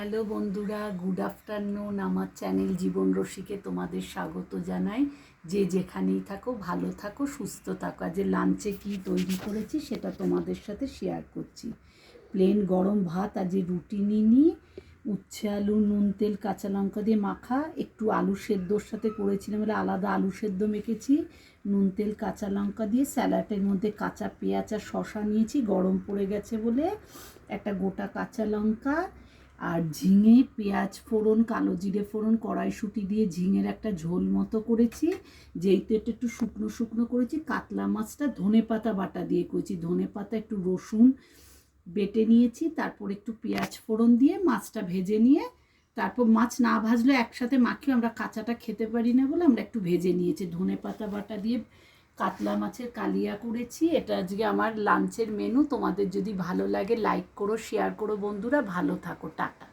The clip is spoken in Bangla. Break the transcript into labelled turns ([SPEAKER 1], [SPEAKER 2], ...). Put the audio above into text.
[SPEAKER 1] হ্যালো বন্ধুরা, গুড আফটারনুন। আমার চ্যানেল জীবন রসিকে তোমাদের স্বাগত জানাই। যে যেখানেই থাকো ভালো থাকো, সুস্থ থাকো। আজ লাঞ্চে কী তৈরি করেছি সেটা তোমাদের সাথে শেয়ার করছি। প্লেন গরম ভাত, আজ রুটি নিয়ে উচ্ছে আলু নুন তেল কাঁচা লঙ্কা দিয়ে মাখা, একটু আলু সেদ্ধর সাথে করেছিলাম, বলে আলাদা আলু সেদ্ধ মেখেছি, নুন তেল কাঁচা লঙ্কা দিয়ে। স্যালাডের মধ্যে কাঁচা পেঁয়াজ আর শশা নিয়েছি, গরম পড়ে গেছে বলে একটা গোটা কাঁচা লঙ্কা আর ঝিঙে, পেঁয়াজ ফোড়ন, কালো জিরে ফোড়ন, কড়াইশুঁটি দিয়ে ঝিঙের একটা ঝোল মতো করেছি। যেহেতু এটা একটু শুকনো শুকনো করেছি, কাতলা মাছটা ধনেপাতা বাটা দিয়ে করেছি। ধনেপাতা একটু রসুন বেটে নিয়েছি, তারপর একটু পেঁয়াজ ফোড়ন দিয়ে মাছটা ভেজে নিয়ে, তারপর মাছ না ভাজলে একসাথে মাখিয়ে আমরা কাঁচাটা খেতে পারি না বলে আমরা একটু ভেজে নিয়েছি। ধনেপাতা বাটা দিয়ে কাতলা মাছের কালিয়া করেছি। এটা আজকে আমার লাঞ্চের মেনু। তোমাদের যদি ভালো লাগে লাইক করো, শেয়ার করো বন্ধুরা। ভালো থাকো, টাটা।